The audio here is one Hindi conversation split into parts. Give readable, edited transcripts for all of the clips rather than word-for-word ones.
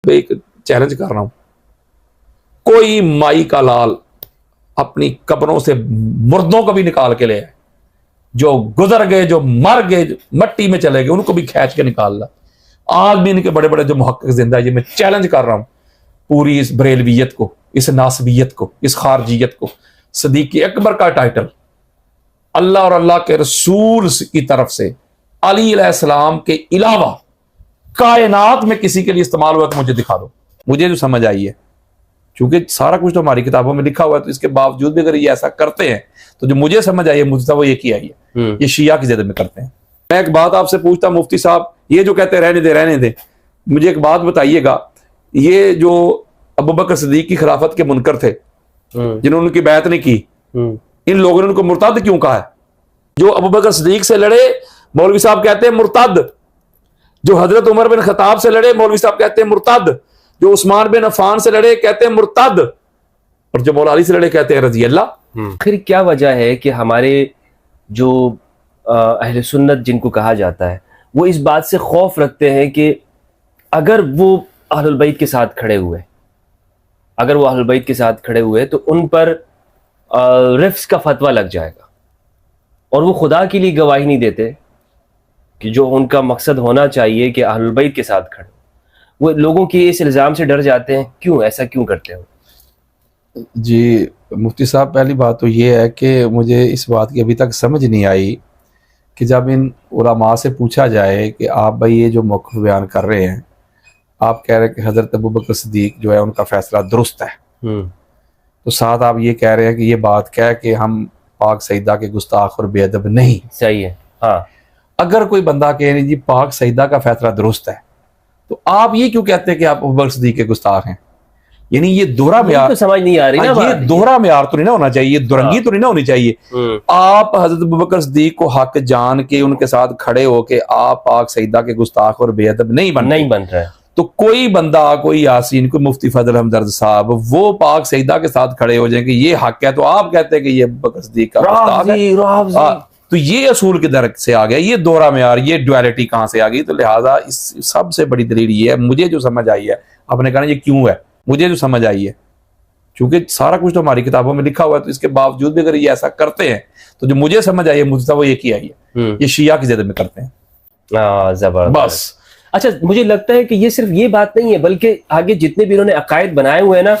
पे एक चैलेंज कर रहा हूं, कोई माई का लाल अपनी कब्रों से मुर्दों को भी निकाल के ले आए, जो गुजर गए, जो मर गए, जो मट्टी में चले गए, उनको भी खींच के निकाल ला। आज भी इनके बड़े बड़े जो मुहक्किक जिंदा है, ये मैं चैलेंज कर रहा हूं पूरी इस बरेलवियत को, इस नासबियत को, इस खारजियत को। सदीक अकबर का टाइटल अल्लाह और अल्लाह के रसूल की तरफ से अली अलैहिस्सलाम के अलावा कायनात में किसी के लिए इस्तेमाल हुआ तो मुझे दिखा दो। मुझे जो समझ आई है, क्योंकि सारा कुछ तो हमारी किताबों में लिखा हुआ है, तो इसके बावजूद भी अगर ये ऐसा करते हैं तो जो मुझे समझ आई है मुझे वो ये की आई है, ये शिया की जिद में करते हैं। मैं एक बात आपसे पूछता, मुफ्ती साहब, ये जो कहते हैं रहने दे, मुझे एक बात बताइएगा, ये जो अबू बकर सिद्दीक की खिलाफत के मुनकर थे जिन्होंने उनकी बैत नहीं की, इन लोगों ने उनको मुर्ताद क्यों कहा है? जो अबू बकर सिद्दीक से लड़े मौलवी साहब कहते हैं मुर्ताद, जो हजरत उमर बिन खताब से लड़े मौलवी साहब कहते हैं मुर्ताद, जो उस्मान बिन अफान से लड़े कहते हैं मुर्ताद, और जो मौला अली से लड़े कहते हैं रजी अल्लाह। आखिर क्या वजह है कि हमारे जो अहले सुन्नत जिनको कहा जाता है वो इस बात से खौफ रखते हैं कि अगर वो अहलुल बैत के साथ खड़े हुए, तो उन पर रिफ्स का फतवा लग जाएगा, और वो खुदा के लिए गवाही नहीं देते कि जो उनका मकसद होना चाहिए कि अहलुल बैत के साथ खड़े, वो लोगों के इस इल्ज़ाम से डर जाते हैं। क्यों ऐसा क्यों करते हैं? जी मुफ्ती साहब, पहली बात तो ये है कि मुझे इस बात की अभी तक समझ नहीं आई कि जब इन उलमा से पूछा जाए कि आप भाई ये जो मौक़िफ़ बयान कर रहे हैं, आप कह रहे हैं कि हज़रत अबू बकर सिद्दीक जो है उनका फैसला दुरुस्त है, तो साथ आप ये कह रहे हैं कि ये बात कह के हम पाक सईदा के गुस्ताख और बेअदब नहीं। सही है। हाँ, अगर कोई बंदा कह रही जी पाक सईदा का फैसला दुरुस्त है, तो आप ये क्यों कहते हैं कि आप अबू बकर सिद्दीक के गुस्ताख हैं? यानी ये दोहरा म्यार तो समझ नहीं आ रही ना, ये दोहरा म्यार तो नहीं ना होना चाहिए, ये दुरंगी तो नहीं ना होनी चाहिए। आप हजरत अबू बकर सिद्दीक को हक जान के उनके साथ खड़े होके आप पाक सईदा के गुस्ताख और बेअदब नहीं बन रहा है, तो कोई बंदा, कोई यासीन, कोई मुफ्ती फजल हमदर्द साहब, वो पाक सईदा के साथ खड़े हो जाएंगे, ये हक है, तो आप कहते हैं कि ये अबू बकर सिद्दीक का गुस्ताख है। तो ये असूल के दर से आ गया, ये दोहरा म्यार, ये ड्युअलिटी कहां से आ गई? तो लिहाजा इस सबसे बड़ी दलील ये है, मुझे जो समझ आई है, आपने कहा ये क्यों है, मुझे जो समझ आई है, क्योंकि सारा कुछ तो हमारी किताबों में लिखा हुआ है, तो इसके बावजूद भी अगर ये ऐसा करते हैं तो जो मुझे समझ आई है मुझे वो ये की आई है, ये शिया की जिद में करते हैं। जबरदस्त। बस अच्छा, मुझे लगता है कि ये सिर्फ ये बात नहीं है, बल्कि आगे जितने भी इन्होंने अकायद बनाए हुए हैं ना,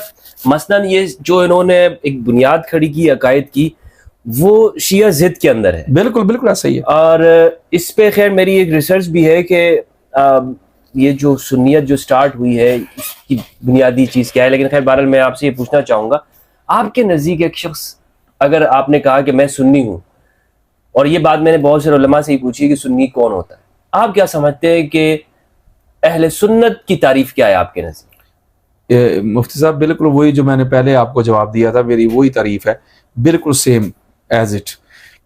मसलन ये जो इन्होंने एक बुनियाद खड़ी की अकायद की, वो शिया जिद के अंदर है। बिल्कुल बिल्कुल ऐसा ही है। और इस पे खैर मेरी एक रिसर्च भी है कि ये जो सुन्नियत जो स्टार्ट हुई है इसकी बुनियादी चीज़ क्या है, लेकिन खैर बहरहाल मैं आपसे ये पूछना चाहूँगा, आपके नज़दीक एक शख्स, अगर आपने कहा कि मैं सुन्नी हूँ, और ये बात मैंने बहुत से उलमा से ही पूछी कि सुन्नी कौन होता है, आप क्या समझते हैं कि अहले सुन्नत की तारीफ क्या है आपके नज़दीक? मुफ्ती साहब, बिल्कुल वही जो मैंने पहले आपको जवाब दिया था, मेरी वही तारीफ है, बिल्कुल सेम एज इट,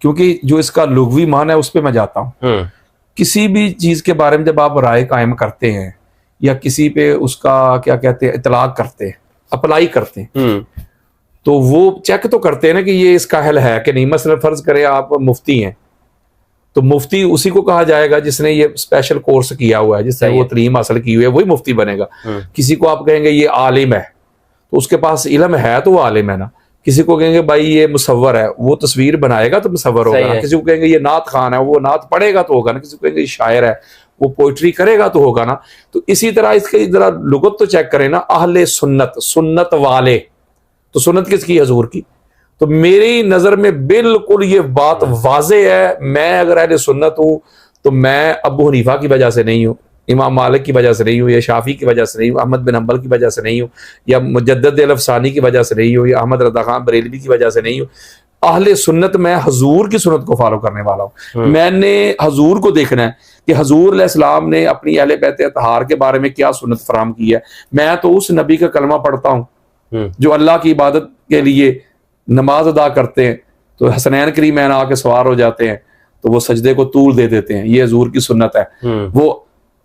क्योंकि जो इसका लुग़वी मान है उस पर मैं जाता हूँ। किसी भी चीज़ के बारे में जब आप राय कायम करते हैं या किसी पे उसका क्या कहते हैं इतलाक करते हैं, अप्लाई करते हैं, तो वो चेक तो करते हैं ना कि ये इसका हल है कि नहीं। मसलन फर्ज करें आप मुफ्ती हैं, तो मुफ्ती उसी को कहा जाएगा जिसने ये स्पेशल कोर्स किया हुआ है, जिसने वो तलीम हासिल की हुई है, वही मुफ्ती बनेगा। किसी को आप कहेंगे ये आलिम है, तो उसके पास इल्म है तो वो आलिम है ना। किसी को कहेंगे भाई ये मुसव्वर है, वो तस्वीर बनाएगा तो मुसव्वर होगा ना। किसी को कहेंगे ये नात खान है, वो नात पढ़ेगा तो होगा ना। किसी को कहेंगे ये शायर है, वो पोइट्री करेगा तो होगा ना। तो इसी तरह इसके जरा लुगत तो चेक करें ना, अहले सुन्नत, सुन्नत वाले, तो सुन्नत किसकी? हजूर की। तो मेरी नजर में बिल्कुल ये बात वाजे है, मैं अगर अहले सुन्नत हूं तो मैं अबू हनीफा की वजह से नहीं हूँ, इमाम मालिक की वजह से नहीं हूँ, या शाफी की वजह से नहीं हूँ, अहमद बिन हंबल की वजह से नहीं हूँ, या मुजद्दिद अल-अफ़सानी की वजह से नहीं हूँ, या अहमद रज़ा खान बरेलवी की वजह से नहीं हूँ। अहले सुन्नत, मैं हजूर की सुन्नत को फॉलो करने वाला हूँ। मैंने हजूर को देखना है कि हजूर अलैहिस्सलाम ने अपनी अहले बैत अतहार के बारे में क्या सुन्नत फराम की है। मैं तो उस नबी का कलमा पढ़ता हूँ जो अल्लाह की इबादत के लिए नमाज अदा करते हैं, तो हसनैन करीमैन आके सवार हो जाते हैं, तो वो सजदे को तूल दे देते हैं। ये हजूर की सुन्नत है। वो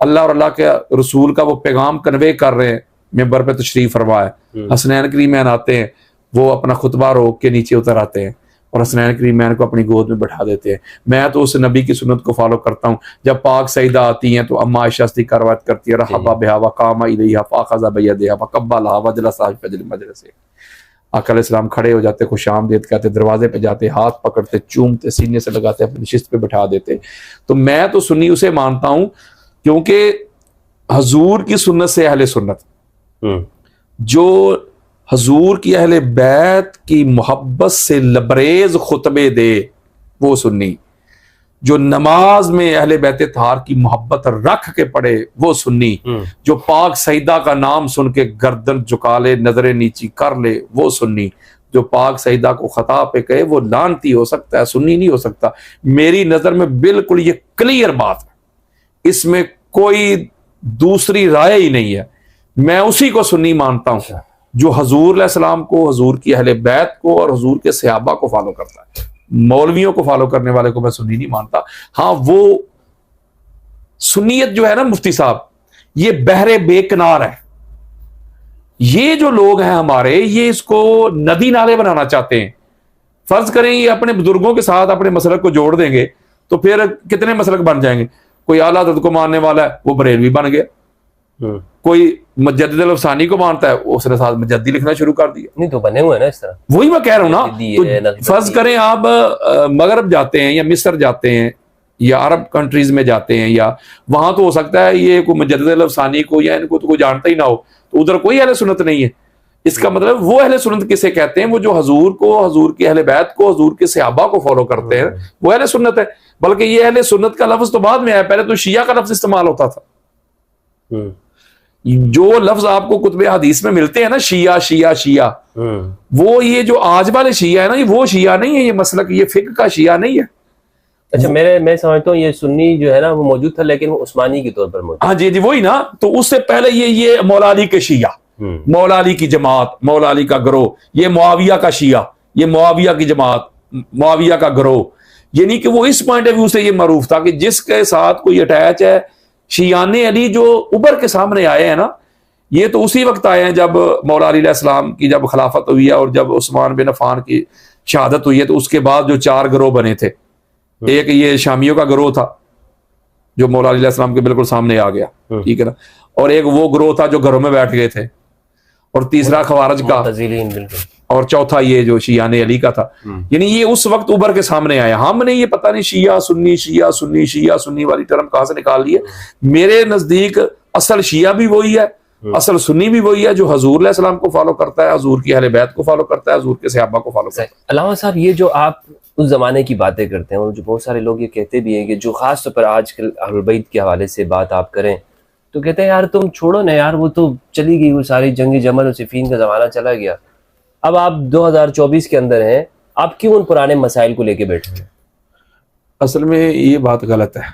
अल्लाह और अल्लाह के रसूल का वो पैगाम कन्वे कर रहे हैं, मिंबर पे तशरीफ फरमा है। हसनैन करीमैन आते हैं, वो अपना खुतबा रोक के नीचे उतर आते हैं, और हसनैन करीमैन को अपनी गोद में बैठा देते हैं। मैं तो उस नबी की सुन्नत को फॉलो करता हूँ। जब पाक सईदा आती हैं तो अम्मा आयशा सिद्दीक़ा रवायत करती है, रहबा बिहा व कामा इलैहा फ़अख़ज़ बियदिहा व क़ब्बलहा व जलसा फ़ी मजलिसिही। आका अलैहिस्सलाम खड़े हो जाते, खुशामदीद कहते, दरवाजे पे जाते, हाथ पकड़ते, चूमते, सीने से लगाते, अपनी नशिस्त पे बैठा देते। तो मैं तो सुन्नी उसे मानता हूँ क्योंकि हजूर की सुन्नत से अहले सुन्नत, जो हजूर की अहले बैत की मोहब्बत से लबरेज खुतबे दे वो सुन्नी, जो नमाज में अहले बैत ताहर की मोहब्बत रख के पढ़े वो सुन्नी, जो पाक सईदा का नाम सुन के गर्दन झुका ले, नजरें नीची कर ले वो सुन्नी, जो पाक सईदा को खता पे कहे वो लानती हो सकता है, सुन्नी नहीं हो सकता। मेरी नजर में बिल्कुल ये क्लियर बात है, इसमें कोई दूसरी राय ही नहीं है। मैं उसी को सुन्नी मानता हूं जो हजूर सलाम को, हजूर की अहले बैत को और हजूर के सहाबा को फॉलो करता है। मौलवियों को फॉलो करने वाले को मैं सुन्नी नहीं मानता। हाँ, वो सुन्नियत जो है ना मुफ्ती साहब, ये बहरे बेकनार है। ये जो लोग हैं हमारे, ये इसको नदी नाले बनाना चाहते हैं। फर्ज करें ये अपने बुजुर्गों के साथ अपने मसलक को जोड़ देंगे तो फिर कितने मसलक बन जाएंगे। कोई आला हज़रत को मानने वाला है वो बरेलवी बन गया, कोई मुजद्दिद अल-अफ़सानी को मानता है उसने साथ मुजद्दी लिखना शुरू कर दिया। नहीं तो बने हुए हैं ना इस तरह। वही मैं कह रहा हूं ना। तो फर्ज करें आप मगरब जाते हैं या मिस्र जाते हैं या अरब कंट्रीज में जाते हैं, या वहां तो हो सकता है ये कोई मुजद्दिद अल-अफ़सानी को या इनको तो कोई जानता ही ना हो, तो उधर कोई अहले सुन्नत नहीं है। इसका मतलब वो अहले सुन्नत किसे कहते हैं? वो जो हजूर को, हजूर के अहले बैत को, हजूर के सहाबा को फॉलो करते हैं, वो अहले सुन्नत है। बल्कि ये अहले सुन्नत का लफ्ज तो बाद में आया, पहले तो शिया का लफ्ज इस्तेमाल होता था। जो लफ्ज आपको कुतुब हदीस में मिलते हैं ना, शिया शिया शिया, वो ये जो आज वाले शिया है ना, ये वो शिया नहीं है, ये मसलक, ये फिक्र का शिया नहीं है। अच्छा, मैं समझता हूँ ये सुन्नी जो है ना वो मौजूद था, लेकिन वो उस्मानी के तौर पर मौजूद। हाँ जी जी, वही ना। तो उससे पहले ये मौला अली के शिया, मौला अली की जमात, मौला अली का ग्रोह, ये मुआविया का शिया, ये मुआविया की जमात, मुआविया का ग्रोह। यानी कि वो इस पॉइंट ऑफ व्यू से ये मरूफ था कि जिसके साथ कोई अटैच है। शियाने अली जो उबर के सामने आए हैं ना, ये तो उसी वक्त आए हैं जब मौला अली अलैहिस्सलाम की जब खिलाफत हुई है और जब उस्मान बिन अफ़ान की शहादत हुई है। तो उसके बाद जो 4 गिरोह बने थे, एक ये शामियों का गिरोह था जो मौला अली अलैहिस्सलाम के बिल्कुल सामने आ गया, ठीक है ना, और एक वो गिरोह था जो घरों में बैठ गए थे, और तीसरा खवारज का, और चौथा ये जो शियाने अली का था। यानी ये उस वक्त उबर के सामने आया। हमने ये पता नहीं शिया सुन्नी, शिया सुन्नी, शिया सुन्नी वाली टर्म कहां से निकाल ली है। मेरे नजदीक असल शिया भी वही है, असल सुन्नी भी वही है, जो हजूर अलैहिस्सलाम को फॉलो करता है, हजूर की अहले बैत को फॉलो करता है, हजूर के सहाबा को फॉलो करता है। अलावा साहब, ये जो आप उस जमाने की बातें करते हैं और जो बहुत सारे लोग ये कहते भी हैं कि जो खास तौर पर आजकल अहले बैत के हवाले से बात आप करें तो कहते हैं यार तुम छोड़ो ना यार, वो तो चली गई, वो सारी जंगी जमल और सिफीन का जमाना चला गया। अब आप 2024 के अंदर हैं, आप क्यों उन पुराने मसाइल को लेके बैठे हैं? असल में ये बात गलत है,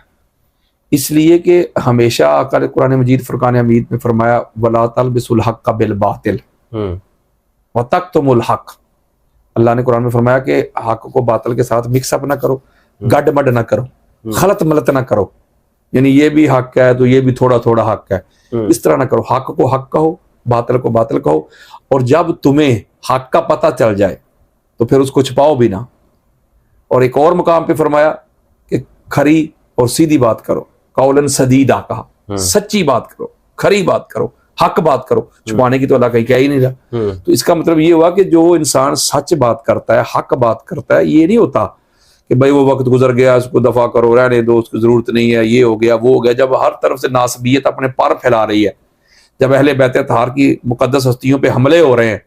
इसलिए कि हमेशा आका ने कुरान मजीद फुरकान हमीद में फरमाया, वला तलबिसुल हक़्क़ बिल बातिल व तक्तुमुल हक़्क़। अल्लाह ने कुरान में फरमाया कि हक को बातिल के साथ मिक्सअप ना करो, गडमड ना करो, खलत मलत ना करो। यानी ये भी हक है तो ये भी थोड़ा थोड़ा हक है, इस तरह ना करो। हक को हक कहो, बातिल को बातिल कहो, और जब तुम्हें हक का पता चल जाए तो फिर उसको छुपाओ भी ना। और एक और मुकाम पे फरमाया कि खरी और सीधी बात करो, कौलन सदीदा कहा, सच्ची बात करो, खरी बात करो, हक बात करो। छुपाने की तो अल्लाह कहीं कह ही नहीं रहा। तो इसका मतलब ये हुआ कि जो इंसान सच बात करता है, हक बात करता है, ये नहीं होता कि भाई वो वक्त गुजर गया, उसको दफा करो, रहने दो, उसकी जरूरत नहीं है, ये हो गया वो हो गया। जब हर तरफ से नासबियत अपने पर फैला रही है, जब अहले बैत ताहर की मुकद्दस हस्तियों पे हमले हो रहे हैं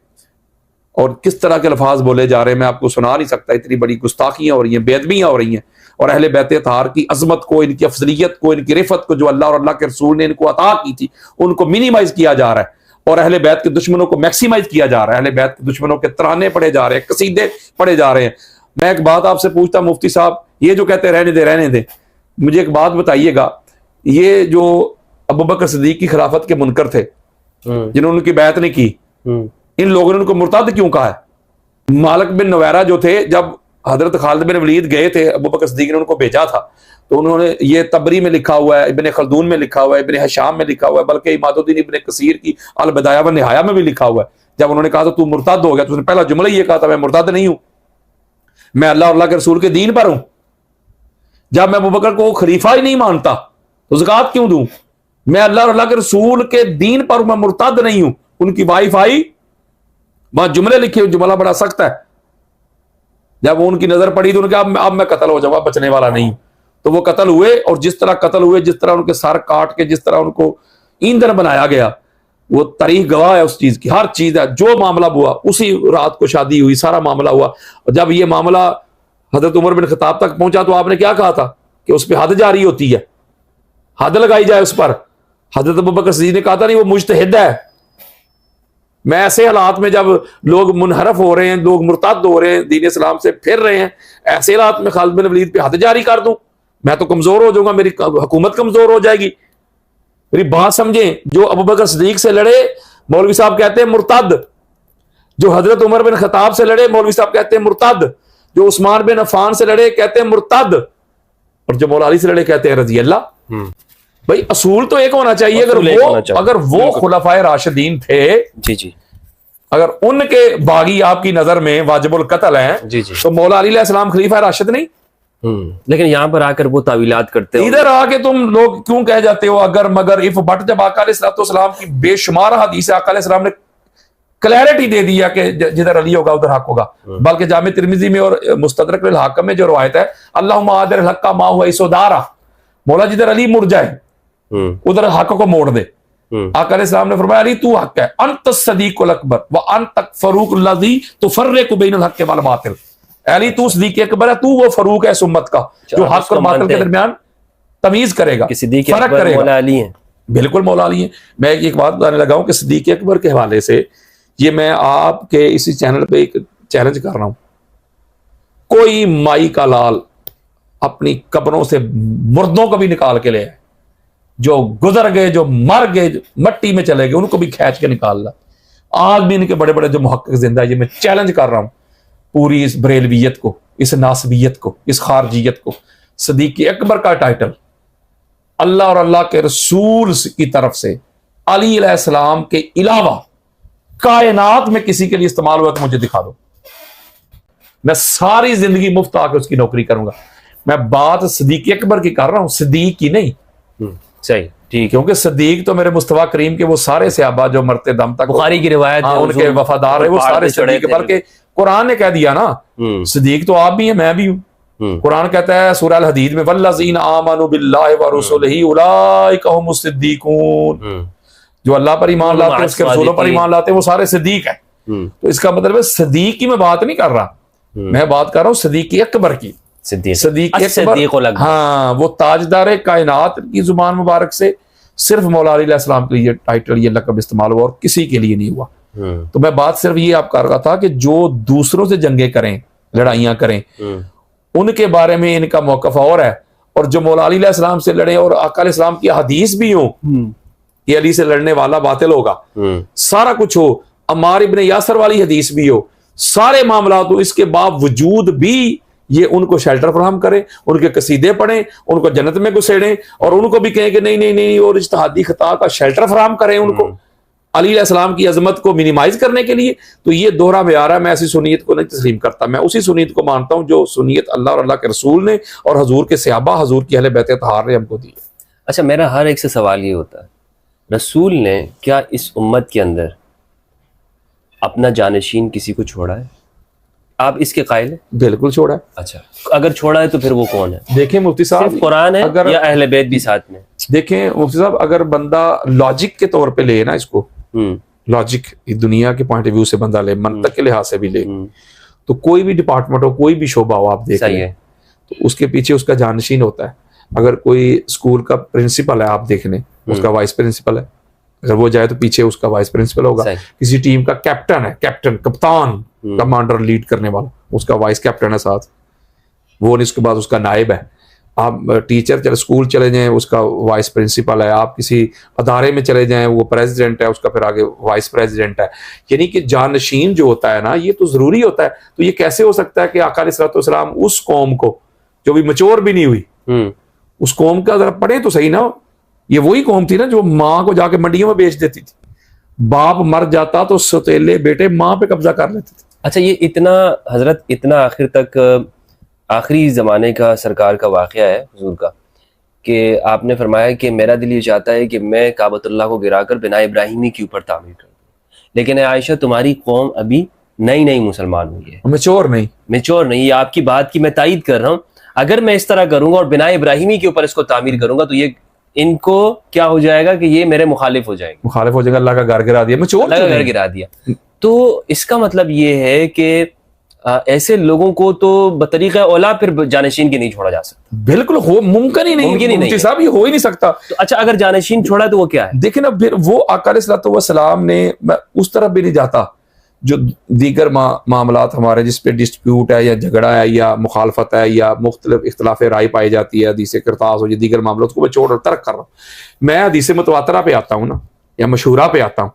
और किस तरह के अल्फाज बोले जा रहे हैं मैं आपको सुना नहीं सकता, इतनी बड़ी गुस्ताखियां हो रही हैं, बेअदबियां हो रही हैं। और अहले बैत ताहर की अजमत को, इनकी अफजलियत को, इनकी रिफत को जो अल्लाह और अल्लाह के रसूल ने इनको अता की थी, उनको मिनिमाइज किया जा रहा है और अहले बैत के दुश्मनों को मैक्सिमाइज किया जा रहा है। अहले बैत के दुश्मनों के तराने पढ़े जा रहे हैं, कसीदे पढ़े जा रहे हैं। मैं एक बात आपसे पूछता मुफ्ती साहब, ये जो कहते हैं रहने दे, मुझे एक बात बताइएगा, ये जो अबू बकर सिद्दीक की खिलाफत के मुनकर थे जिन्होंने उनकी बैत नहीं की, इन लोगों ने उनको मुर्ताद क्यों कहा है? मालिक बिन नवैरा जो थे, जब हजरत खालिद बिन वलीद गए थे, अबू बकर सिद्दीक ने उनको भेजा था, तो उन्होंने, ये तबरी में लिखा हुआ है, इब्ने खल्दून में लिखा हुआ है, इब्ने हशाम में लिखा हुआ है, बल्कि इमादुद्दीन इब्ने कसीर की अल बदाया व निहाया में भी लिखा हुआ है। जब उन्होंने कहा तो तू मुर्ताद हो गया, तो उसने पहला जुमला ये कहा था, मैं मुर्ताद नहीं हूं, मैं अल्लाह और अल्लाह के रसूल के दीन पर हूं। जब मैं अबू बकर को खलीफा ही नहीं मानता तो ज़कात क्यों दूं? मैं अल्लाह और अल्लाह के रसूल के दीन पर हूं, मैं मुर्तद नहीं हूं। उनकी वाइफ आई, वहां जुमले लिखे, जुमला बड़ा सख्त है। जब उनकी नजर पड़ी तो उन्होंने कहा अब मैं कत्ल हो जाऊंगा, बचने वाला नहीं। तो वो कत्ल हुए, और जिस तरह कत्ल हुए, जिस तरह उनके सर काट के, जिस तरह उनको ईंधन बनाया गया, वो तारीख गवाह है उस चीज की। हर चीज है, जो मामला हुआ उसी रात को शादी हुई, सारा मामला हुआ। और जब ये मामला हजरत उमर बिन खत्ताब तक पहुंचा तो आपने क्या कहा था कि उस पर हद जारी होती है, हद लगाई जाए उस पर। हजरत अबू बकर सिद्दीक ने कहा था नहीं, वो मुज्तहिद है। मैं ऐसे हालात में जब लोग मुनहरफ हो रहे हैं, लोग मुर्तद हो रहे हैं, दीन इस्लाम से फिर रहे हैं, ऐसे हालात में खालिद बिन वलीद पे हद जारी कर दूं, मैं तो कमजोर हो जाऊंगा, मेरी हुकूमत कमजोर हो जाएगी। मेरी बात समझें, जो अबू बकर सिद्दीक से लड़े मौलवी साहब कहते हैं मुर्तद, जो हजरत उमर बिन खत्ताब से लड़े मौलवी साहब कहते हैं मुर्तद, जो उस्मान बिन अफान से लड़े कहते हैं मुर्तद, और जो मौला अली से लड़े कहते हैं रजी अल्लाह। भाई असूल तो एक होना चाहिए। अगर वो खुलाफाए राशिदीन थे, जी जी, अगर उनके बागी आपकी नजर में वाजिबुल कत्ल हैं, जी जी, तो मौला अली अलैहिस्सलाम खलीफा राशिद नहीं? लेकिन यहां पर आकर वो तावीलात करते हैं। इधर आके तुम लोग क्यों कह जाते हो अगर मगर इफ बट? जब आका अलैहिस्सलाम की बेशुमार हदीस आका अलैहिस्सलाम ने क्लैरिटी दे दिया कि जिधर अली होगा उधर हक होगा। बल्कि जामे तिरमिजी में और मुस्तदरक अल हाकिम में जो रवायत है, अल्लाहुम्मा आदिर हक का मा हुआ इसोदारा, मौला जिधर अली मुड़ जाए उधर हक को मोड़ दे। आका अलैहिस्सलाम ने फरमाया अली तू हक है, अंत सदीकुल अकबर व अंत फरूक लजी तुफर्रिकु बैनल हक वल बातिल। अली तू सदीक अकबर है, तू वो फरूक है इस उम्मत का जो हक और बातिल के दरमियान तमीज करेगा, फर्क करेगा। मौला अली है, बिल्कुल मौला अली है। मैं एक बात बताने लगा हूं कि सदीक अकबर के हवाले से, ये मैं आपके इसी चैनल पे एक चैलेंज कर रहा हूं, कोई माई का लाल अपनी कब्रों से मुर्दों को भी निकाल के ले आए, जो गुजर गए, जो मर गए, जो मट्टी में चले गए, उनको भी खींच के निकाल ला। आज भी इनके बड़े बड़े जो मुहक्किक जिंदा है, ये मैं चैलेंज कर रहा हूं पूरी इस बरेलवियत को, इस नासबियत को, इस खारजियत को। सदीक अकबर का टाइटल अल्लाह और अल्लाह के रसूल की तरफ से अली अलैहिस्सलाम के अलावा कायनात में किसी के लिए इस्तेमाल हुआ तो मुझे दिखा दो, मैं सारी जिंदगी मुफ्त आके उसकी नौकरी करूंगा। मैं बात सदीक अकबर की कर रहा हूं, सदीक की नहीं। सही, ठीक, क्योंकि सदीक तो मेरे मुस्तफा करीम के वो सारे सहाबा जो मरते दम तक बुखारी की रिवायत है, उनके वफादार है, वो सारे सदीक, बल्कि कुरान ने कह दिया ना सदीक तो आप भी हैं, मैं भी हूं। कुरान कहता है सूरह अल हदीद में, वल्लज़ीना आमनु बिल्लाहि व रसूलिही उलाइका हुमुस सिद्दीकून, जो अल्लाह पर ईमान लाते हैं, उसके रसूलों पर ईमान लाते हैं, वो सारे सदीक हैं। तो इसका मतलब है सदीक की मैं बात नहीं कर रहा, मैं बात कर रहा हूं सदीक अकबर की। सदीक अकबर, हाँ, वो ताजदार कायनात की जुबान मुबारक से सिर्फ मौला अली अलैहिस्सलाम के लिए टाइटल, ये लक़ब इस्तेमाल हुआ और किसी के लिए नहीं हुआ। तो मैं बात सिर्फ ये आप कर रहा था कि जो दूसरों से जंगे करें, लड़ाइयां करें, उनके बारे में इनका मौक़िफ़ और है। और जो मौला अली अलैहिस्सलाम से लड़े और आका अलैहिस्सलाम की हदीस भी हो कि अली से लड़ने वाला बातिल होगा, सारा कुछ हो, अम्मार इब्ने यासर वाली हदीस भी हो, सारे मामला हो, इसके बावजूद भी ये उनको शेल्टर फराहम करें, उनके कसीदे पढ़ें, उनको जन्नत में घुसेड़ें, और उनको भी कहें कि नहीं नहीं नहीं, और इज्तिहादी खता का शेल्टर फराहम करें उनको, अली अलैहिस्सलाम की अजमत को मिनिमाइज करने के लिए। तो ये दोहरा मेयार है। मैं ऐसी सुन्नियत को नहीं तस्लीम करता, मैं उसी सुन्नियत को मानता हूं जो सुन्नियत अल्लाह और अल्लाह के रसूल ने और हजूर के सहाबा, हजूर की अहले बैत तहार ने हमको दी। अच्छा, मेरा हर एक से सवाल ये होता है, रसूल ने क्या इस उम्मत के अंदर अपना जानशीन किसी को छोड़ा है? आप इसके कायल हैं? बिल्कुल छोड़ा है। अच्छा, अगर छोड़ा है तो फिर वो कौन है? देखें मुफ्ती साहब, कुरान है अगर या अहले बैत भी साथ में? देखें मुफ्ती साहब, अगर बंदा लॉजिक के तौर पे ले ना इसको, लॉजिक दुनिया के पॉइंट ऑफ व्यू से बंदा ले, मंतक के लिहाज से भी ले, तो कोई भी डिपार्टमेंट हो, कोई भी शोबा हो, आप देख लें तो उसके पीछे उसका जानशीन होता है। अगर कोई स्कूल का प्रिंसिपल है, आप देख लें, उसका वाइस प्रिंसिपल है, अगर वो जाए तो पीछे उसका वाइस प्रिंसिपल होगा। किसी टीम का कैप्टन है, कैप्टन, कप्तान, कमांडर, लीड करने वाला, उसका वाइस कैप्टन है साथ, वो नहीं, उसके बाद उसका नायब है। आप टीचर चले, स्कूल चले जाएं, उसका वाइस प्रिंसिपल है। आप किसी अदारे में चले जाएं, वो प्रेसिडेंट है, उसका फिर आगे वाइस प्रेसिडेंट है। यानी कि जानशीन जो होता है ना, ये तो जरूरी होता है। तो ये कैसे हो सकता है कि आका अलैहिस्सलाम उस कौम को जो भी मैच्योर भी नहीं हुई, उस कौम का जरा पढ़े तो सही ना, ये वही कौम थी ना जो माँ को जाके मंडियों में बेच देती थी। बाप मर जाता तो सौतेले बेटे माँ पे कब्जा कर लेते थे। अच्छा, ये इतना हजरत, इतना आखिर तक आखिरी ज़माने का सरकार का वाक़या है हुजूर का, कि आपने फरमाया कि मेरा दिल ये चाहता है कि मैं काबतुल्लाह को गिराकर बिना इब्राहिमी के ऊपर तामीर कर दूँ। लेकिन आयशा, तुम्हारी कौम अभी नई नई मुसलमान हुई है, मेच्योर नहीं। ये आपकी बात की मैं तायीद कर रहा हूँ। अगर मैं इस तरह करूंगा और बिना इब्राहिमी के ऊपर इसको तामीर करूंगा तो ये इनको क्या हो जाएगा कि ये मेरे मुखालिफ हो जाएगा, अल्लाह का घर गिरा दिया, अल्लाह का घर गिरा दिया। तो इसका मतलब ये है कि ऐसे लोगों को तो बतरीक़ा औला फिर जानशीन के नहीं छोड़ा जा सकता। बिल्कुल मुमकिन ही नहीं, मुफ्ती साहब, ये हो ही नहीं सकता। तो अच्छा, अगर जानशीन छोड़ा तो वो क्या है? देखिए ना, फिर वो आका अलैहिस्सलाम ने, मैं उस तरफ भी नहीं जाता जो दीगर मामलात हमारे जिस पे डिस्प्यूट है या झगड़ा है या मुखालफत है या मुख्तलिफ इख्तलाफ राय पाई जाती है, हदीस करतास हो या दीगर मामलों को मैं छोड़ तर्क कर रहा हूँ। मैं हदीस मुतवातरा पे आता हूँ ना, या मशहूरा पे आता हूँ,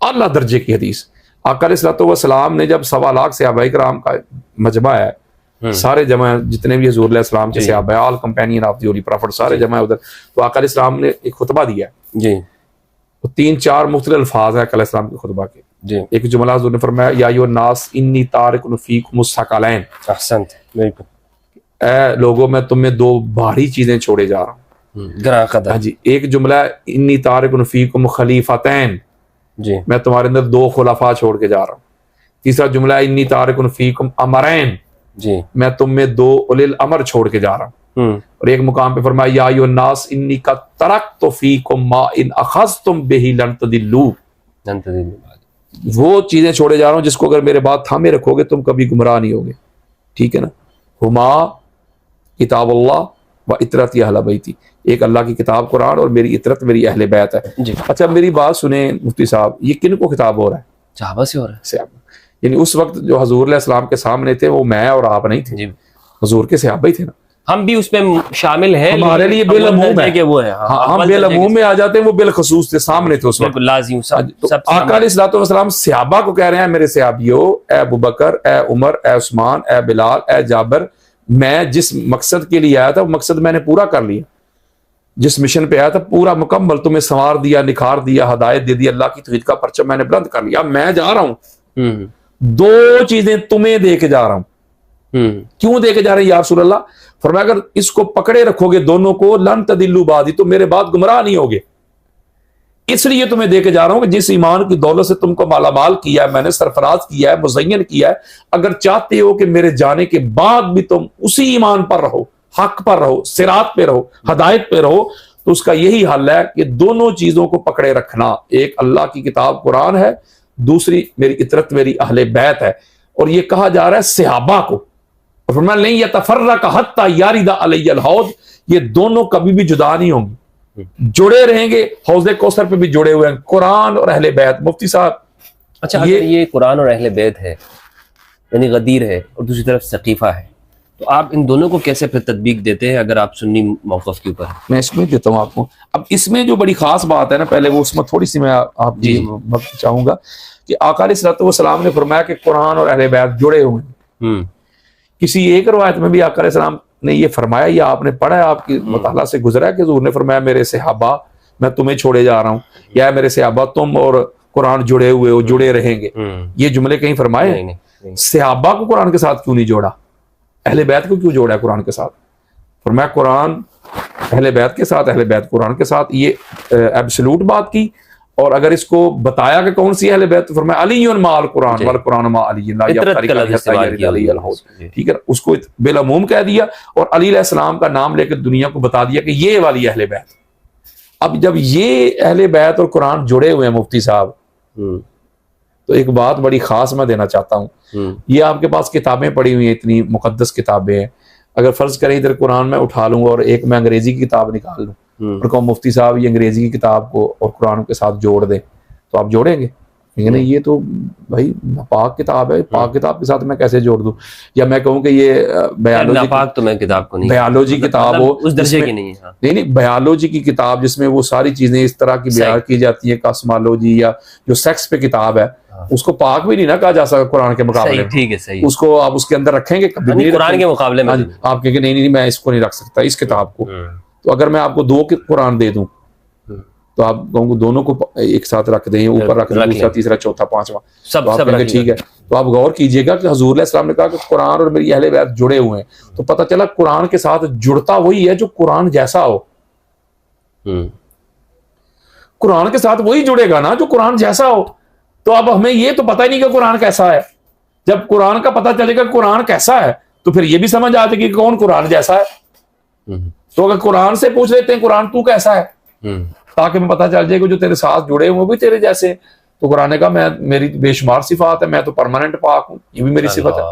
आला दर्जे की हदीस। आका अलैहिस्सलाम ने जब 1.25 लाख सहाबाए किराम का मजमा है, सारे जमा, जितने भी हुजूर अलैहिस्सलाम के सहाबा, all companion of the holy prophet, सारे जमा उधर। तो आका अलैहिस्सलाम ने एक खुतबा दिया जी, तो 3-4 मुख्तलिफ अल्फाज है आका अलैहिस्सलाम के खुतबा के जी। एक जुमला हुजूर ने फरमाया, या अय्युहन नास इन्नी तारिकुन फीकुम अस्सक़लैन, अहसनत, बिल्कुल, ए लोगों, मैं तुम्हें 2 भारी चीजें छोड़े जा रहा हूँ। ग्रा कदर। हाँ जी। एक जुमला, इन्नी तारिकुन फीकुम खलीफतैन, जी, मैं तुम्हारे अंदर 2 खुलाफा छोड़ के जा रहा हूँ। तीसरा जुमला, इन्नी तारिकुन फीकुम अमरैन, जी, मैं तुम में 2 उलिल अमर छोड़ के जा रहा हूँ। और एक मुकाम पे फरमाया, या अय्युहन नास इन्नी का तरक्तु फीकुम मा इन अखज़तुम बिही लन तदिल्लू, वो चीजें छोड़े जा रहा हूँ जिसको अगर मेरे बात थामे रखोगे तुम कभी गुमराह नहीं होगे। ठीक है ना। हुमा किताबुल्लाह व इतरती अहले बैती, एक अल्लाह की किताब कुरान और मेरी इतरत मेरी अहले बैत है। अच्छा, मेरी बात सुने मुफ्ती साहब, ये किन को खिताब हो रहा है? सहाबा से हो रहा है। यानी उस वक्त जो हुजूर अलैहिस्सलाम के सामने थे वो मैं और आप नहीं थे, हुजूर के सहाबा ही थे ना। हम भी उसमें शामिल हैं, हमारे लिए बिलअमूम है कि वो है। हम बिलअमूम में आ जाते हैं, वो बिलखसूस थे, सामने थे उस वक्त, लाज़िम। आका अलैहिस्सलाम सहाबा को कह रहे हैं, मेरे सहाबियों, ए अबू बकर, ए उमर, ए उस्मान, ए बिलाल, ए जाबिर, मैं जिस मकसद के लिए आया था वो मकसद मैंने पूरा कर लिया, जिस मिशन पे आया था पूरा मुकम्मल, तुम्हें संवार दिया, निखार दिया, हदायत दे दी, अल्लाह की तौहीद का परचम मैंने बुलंद कर लिया। अब मैं जा रहा हूँ, 2 चीजें तुम्हें दे के जा रहा हूं। क्यों दे के जा रहे हैं या रसूल अल्लाह? फरमाया, अगर इसको पकड़े रखोगे दोनों को, लन तदिल्लू बादी, तो मेरे बाद गुमराह नहीं होगे। इसलिए तुम्हें दे के जा रहा हूं कि जिस ईमान की दौलत से तुमको मालामाल किया है मैंने, सरफराज किया है, मुज़य्यन किया है, अगर चाहते हो कि मेरे जाने के बाद भी तुम उसी ईमान पर रहो, हक पर रहो, सिरात पे रहो, हदायत पे रहो, तो उसका यही हल है कि दोनों चीजों को पकड़े रखना। एक अल्लाह की किताब कुरान है, दूसरी मेरी इतरत मेरी अहले बैत है। और ये कहा जा रहा है सहाबा को, और फरमाया नहीं यतफर्रका हत्ता यारिदा अलैयल हौद, ये दोनों कभी भी जुदा नहीं होंगे, जुड़े रहेंगे। हौज़े कौसर पे भी जुड़े हुए हैं, कुरान और अहले बैत। मुफ्ती साहब, अच्छा, ये कुरान और अहले बैत है, यानी गदीर है, और दूसरी तरफ सकीफा है, तो आप इन दोनों को कैसे फिर तदबीक देते हैं अगर आप सुन्नी मौक़िफ़ के ऊपर? मैं इसमें देता हूँ आपको। अब इसमें जो बड़ी खास बात है ना, पहले वो उसमें थोड़ी सी मैं आपकी वक्त चाहूंगा कि आका अलैहिस्सलाम ने फरमाया कि कुरान और अहले बैत जुड़े हुए हैं। किसी एक रवायत में भी आका अलैहिस्सलाम ने ये फरमाया, या आपने पढ़ा है, आपकी मुताला से गुजरा है कि हुजूर ने फरमाया, मेरे सहाबा मैं तुम्हें छोड़े जा रहा हूँ, या मेरे सहाबा तुम और कुरान जुड़े हुए हो, जुड़े रहेंगे। ये जुमले कहीं फरमाए? सहाबा को कुरान के साथ क्यों नहीं जोड़ा? अहले बैत को क्यों जोड़ा है कुरान के साथ? फरमाया कुरान अहले बैत के साथ, अहले बैत कुरान के साथ। ये एब्सोल्यूट बात की। और अगर इसको बताया कि कौन सी अहले बैत, तो फरमाया अलीयुन माल कुरान वल कुरान मा अली, ठीक है, उसको बिलअमूम कह दिया और अली अलैहिस्सलाम का नाम लेकर दुनिया को बता दिया कि ये वाली अहले बैत। अब जब ये अहले बैत और कुरान जुड़े हुए हैं मुफ्ती साहब, तो एक बात बड़ी खास मैं देना चाहता हूँ। ये आपके पास किताबें पड़ी हुई हैं, इतनी मुकद्दस किताबें हैं, अगर फर्ज करें इधर कुरान में उठा लूँ और एक मैं अंग्रेजी की किताब निकाल लूँ और कहूँ मुफ्ती साहब ये अंग्रेजी की किताब को और कुरान के साथ जोड़ दें, तो आप जोड़ेंगे? नहीं, ये तो भाई पाक किताब है, पाक किताब के साथ मैं कैसे जोड़ दूं? या मैं कहूँ कि ये बयालॉजी, पाक तो मैं किताब को नहीं, बयालॉजी किताब हो उस दर्जे की नहीं है। नहीं, बयालॉजी की किताब जिसमें वो सारी चीजें इस तरह की बयान की जाती है, कॉस्मोलॉजी या जो सेक्स पे किताब है, उसको पाक भी नहीं ना कहा जा सकता कुरान के मुकाबले में। ठीक है, सही। उसको आप उसके अंदर रखेंगे कभी नहीं, कुरान के मुकाबले में आप कहेंगे नहीं मैं इसको नहीं रख सकता इस किताब को। तो अगर मैं आपको 2 कुरान दे दूं तो आप दोनों को एक साथ रख दें, ऊपर रख दें, दूसरा तीसरा चौथा पांचवा, सब तो आप ठीक है। तो आप गौर कीजिएगा कि हुजूर अलैहिस्सलाम ने कहा कि कुरान और मेरी अहले बैत जुड़े हुए हैं, तो पता चला कुरान के साथ जुड़ता वही है जो कुरान जैसा हो। कुरान के साथ वही जुड़ेगा ना जो कुरान जैसा हो। तो अब हमें ये तो पता ही नहीं कि कुरान कैसा है। जब कुरान का पता चलेगा कुरान कैसा है तो फिर ये भी समझ आ जाएगी कि कौन कुरान जैसा है। तो अगर कुरान से पूछ लेते हैं कुरान तू कैसा है, ताकि हमें पता चल जाएगा जो तेरे साथ जुड़े हुए वो भी तेरे जैसे। तो कुरान ने कहा मैं मेरी बेशुमार सिफात है, मैं तो परमानेंट पाक हूं, ये भी मेरी सिफत है।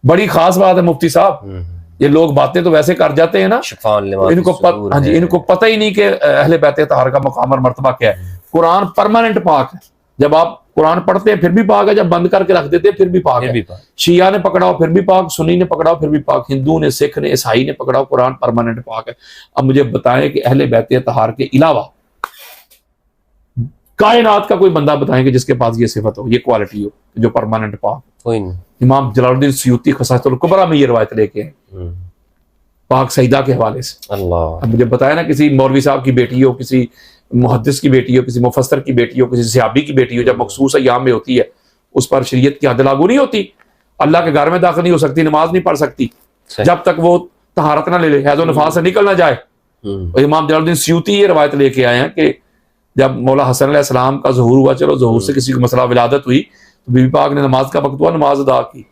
बड़ी खास बात है मुफ्ती साहब, ये लोग बातें तो वैसे कर जाते हैं ना, इनको पता ही नहीं कि अहले बैत तहार का मकाम और मर्तबा क्या है। कुरान परमानेंट पाक है। जब आप कुरान पढ़ते हैं फिर भी पाक है, जब बंद करके रख देते हैं फिर भी पाक है। शिया ने पकड़ाओ फिर भी पाक, सुन्नी ने पकड़ाओ फिर भी पाक, हिंदू ने, सिख ने, ईसाई ने पकड़ाओ, कुरान परमानेंट पाक है। अब मुझे बताएं कि अहले बैत तहार के अलावा कायनात का कोई बंदा बताएं कि जिसके पास ये सिफत हो, ये क्वालिटी हो जो परमानेंट पाक। कोई नहीं। इमाम जलालुद्दीन सयूती ख़साइसुल कुबरा में ये रवायत लेके हैं पाक सईदा के हवाले से। अल्लाह। अब मुझे बताया ना किसी मौलवी साहब की बेटी हो, किसी मुहद्दिस की बेटी हो, किसी मुफस्सर की बेटी हो, किसी सहाबी की बेटी हो, जब मखसूस अय्याम में होती है उस पर शरीयत की हद लागू नहीं होती। अल्लाह के घर में दाखिल नहीं हो सकती, नमाज नहीं पढ़ सकती जब तक वो तहारत ना ले ले, हैज़ो नफास से निकल ना जाए। इमाम जलालुद्दीन सयूती ये रवायत लेके आए हैं कि जब मौला हसन अलैहिस्सलाम का ज़हूर हुआ, चलो ज़हूर से किसी को मसला विलादत हुई तो बीबी पाक ने नमाज का वक्त हुआ, नमाज अदा की।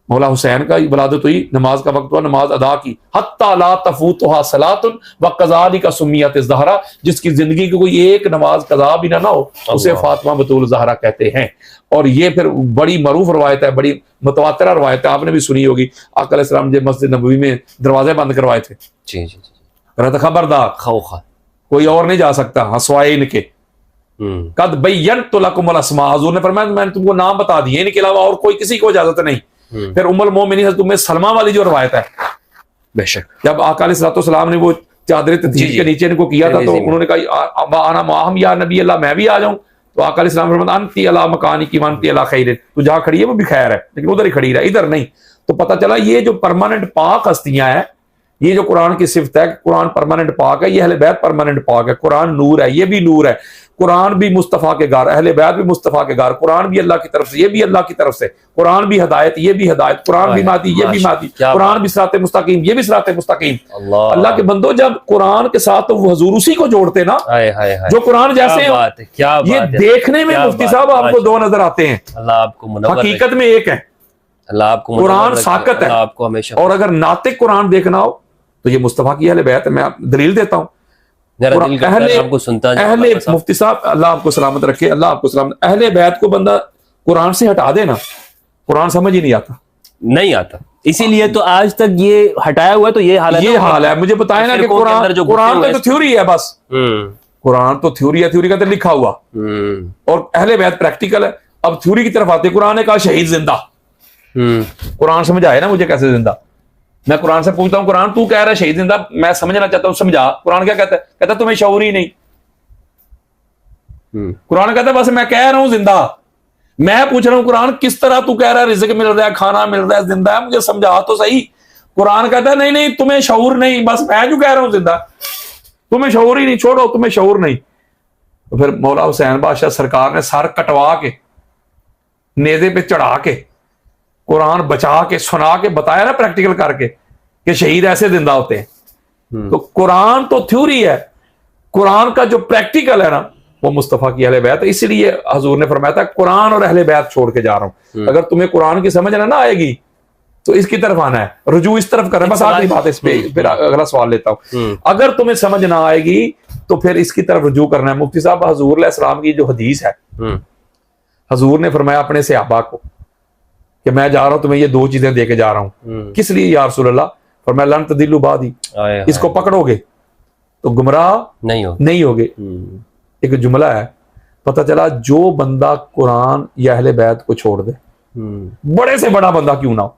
मौला हुसैन का विलादत हुई, नमाज का वक्त हुआ, नमाज अदा की। हत्ता ला तफूतुहा सलातुन व कज़ालिका सुम्मियत ज़हरा, जिसकी जिंदगी की कोई एक नमाज कज़ा भी ना हो उसे फातिमा बतूल ज़हरा कहते हैं। और ये फिर बड़ी मरूफ रवायत है, बड़ी मुतवातिरा रवायत है, आपने भी सुनी होगी। आका अलैहिस्सलाम जब मस्जिद नबवी में दरवाजे बंद करवाए थे, जी जी जी, खबरदार खौखा कोई और नहीं जा सकता, हसवाए इनके कद बय्यनतु लकुमुल अस्मा, हुजूर ने फरमाया मैंने तुमको नाम बता दिए, इनके अलावा और कोई किसी को इजाजत नहीं। फिर उम्मुल मोमिनीन हज़रत उम्मे सलमा वाली जो रवायत है, बेशक जब आका अलैहिस्सलाम ने वो चादर तदीर के नीचे इनको किया था तो उन्होंने कहा आना माहम या नबी अल्लाह, मैं भी आ जाऊं। तो आका अलैहिस्सलाम ने फरमाया अंती अला मकानी की वंती अला खैर, तू जहां खड़ी है वो भी खैर है, लेकिन उधर ही खड़ी रहे, इधर नहीं। तो पता चला ये जो परमानेंट पाक हस्तियां हैं, ये जो कुरान की सिफत है, कुरान परमानेंट पाक है, ये अहले बैत परमानेंट पाक है। कुरान नूर है, ये भी नूर है। कुरान भी मुस्तफ़ा के घर, अहले बैत भी मुस्तफ़ा के घर। कुरान भी अल्लाह की तरफ से, ये भी अल्लाह की तरफ से। कुरान भी हिदायत, ये भी हिदायत। कुरान भी मादी, ये भी मादी। कुरान भी सिराते मुस्तकीम, ये भी सिराते मुस्तकीम। अल्लाह के बंदो, जब कुरान के साथ तो हुजूर उसी को जोड़ते ना जो कुरान जैसे हो। ये देखने में मुफ्ती साहब आपको दो नजर आते हैं, हकीकत में एक है। कुरान साकत है आपको हमेशा। और अगर नातिक कुरान देखना हो तो ये मुस्तफा की अहले बैत है। मैं दलील देता हूँ, अहले मुफ्ती साहब अल्लाह आपको सलामत रखे, अल्लाह आपको सलामत। अहले बैत को बंदा कुरान से हटा देना, कुरान समझ ही नहीं आता, नहीं आता। इसीलिए तो आज तक ये हटाया हुआ है। तो ये हाल है। मुझे बताया ना कि कुरान तो थ्योरी है बस। कुरान तो थ्योरी है, थ्योरी का तो लिखा हुआ, और अहले बैत प्रैक्टिकल है। अब थ्योरी की तरफ आते, कुरान ने कहा शहीद जिंदा। कुरान समझ आया ना मुझे कैसे जिंदा। मैं कुरान से पूछता हूं, कुरान तू कह रहा है शहीद जिंदा, मैं समझना चाहता हूं, समझा। कुरान क्या कहता है? कहता तुम्हें शऊर ही नहीं। कुरान कहता है बस मैं कह रहा हूं जिंदा। मैं पूछ रहा हूं कुरान किस तरह तू कह रहा है रिज़्क मिल रहा है, खाना मिल रहा है, जिंदा है, मुझे समझा तो सही। कुरान कहता है नहीं नहीं तुम्हें शऊर नहीं, बस मैं जो कह रहा हूं जिंदा, तुम्हें शऊर ही नहीं, छोड़ो तुम्हें शऊर नहीं। तो फिर मौला हुसैन बादशाह सरकार ने सर कटवा के नेज़े पे चढ़ा के कुरान बचा के सुना के बताया ना प्रैक्टिकल करके कि शहीद ऐसे जिंदा होते हैं। तो कुरान तो थ्योरी है, कुरान का जो प्रैक्टिकल है ना वो मुस्तफा की अहले बैत है। इसलिए हजूर ने फरमाया था कुरान और अहले बैत छोड़ के जा रहा हूं। अगर तुम्हें कुरान की समझ ना आएगी तो इसकी तरफ आना है, रुजू इस तरफ करना। बस आखिरी बात इस पे, फिर अगला सवाल लेता हूं। अगर तुम्हें समझ ना आएगी तो फिर इसकी तरफ रुजू करना है। मुफ्ती साहब हजूर अलैहिस्सलाम की जो हदीस है, हजूर ने फरमाया अपने सहाबा को कि मैं जा रहा हूं तुम्हें ये दो चीजें दे के जा रहा हूं। किस लिए या रसूल अल्लाह? फरमाया लन तदिल्लु बादी, इसको पकड़ोगे तो गुमराह नहीं होगे। एक जुमला है, पता चला जो बंदा कुरान या अहले बैत को छोड़ दे, बड़े से बड़ा बंदा क्यों ना हो,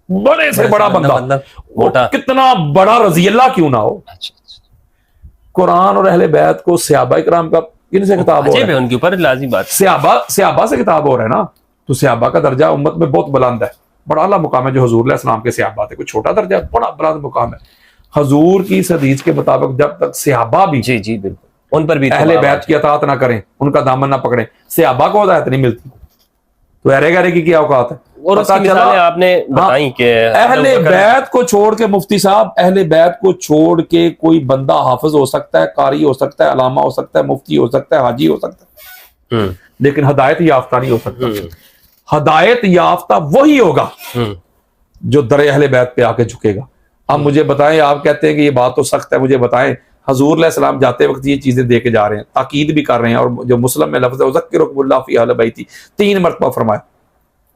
बड़े से बड़ा बंदा वो कितना बड़ा रज़ी अल्लाह क्यों ना हो, कुरान और अहले बैत को सहाबा इकराम का किनसे खिताब हो रहा है? उनके ऊपर लाज़िम बात, सहाबा से खिताब हो रहा है ना। तो सहाबा का दर्जा उम्मत में बहुत बुलंद है, बड़ा आला मुकाम है जो हुजूर अलैहिस्सलाम के सहाबा थे। कोई छोटा दर्जा, बड़ा बुलंद मुकाम है। हुजूर की इस हदीस के मुताबिक जब तक सहाबा भी जी बिल्कुल उन पर भी अहले बैत की अतात ना करें, उनका दामन ना पकड़ें। सहाबा को हिदायत नहीं मिलती तो अहले गहरे की क्या औकात है? और उसकी मिसालें आपने बताई कि अहले बैत को छोड़ के, मुफ्ती साहब, अहले बैत को छोड़ के कोई बंदा हाफिज हो सकता है, कारी हो सकता है, अलामा हो सकता है, मुफ्ती हो सकता है, हाजी हो सकता है, लेकिन हदायत याफ्ता नहीं हो सकता। हदायत याफ्ता वही होगा जो दर अहले बैत पे आके झुकेगा। अब मुझे बताएं, आप कहते हैं कि ये बात तो सख्त है, मुझे बताएं हजूर अलैहिस्सलाम जाते वक्त ये चीजें दे के जा रहे हैं, ताकीद भी कर रहे हैं, और जो मुस्लिम में लफ्ज़ है उज़क्किरुकुमुल्लाह फी अहले बैती 3 मरतबा फरमाया,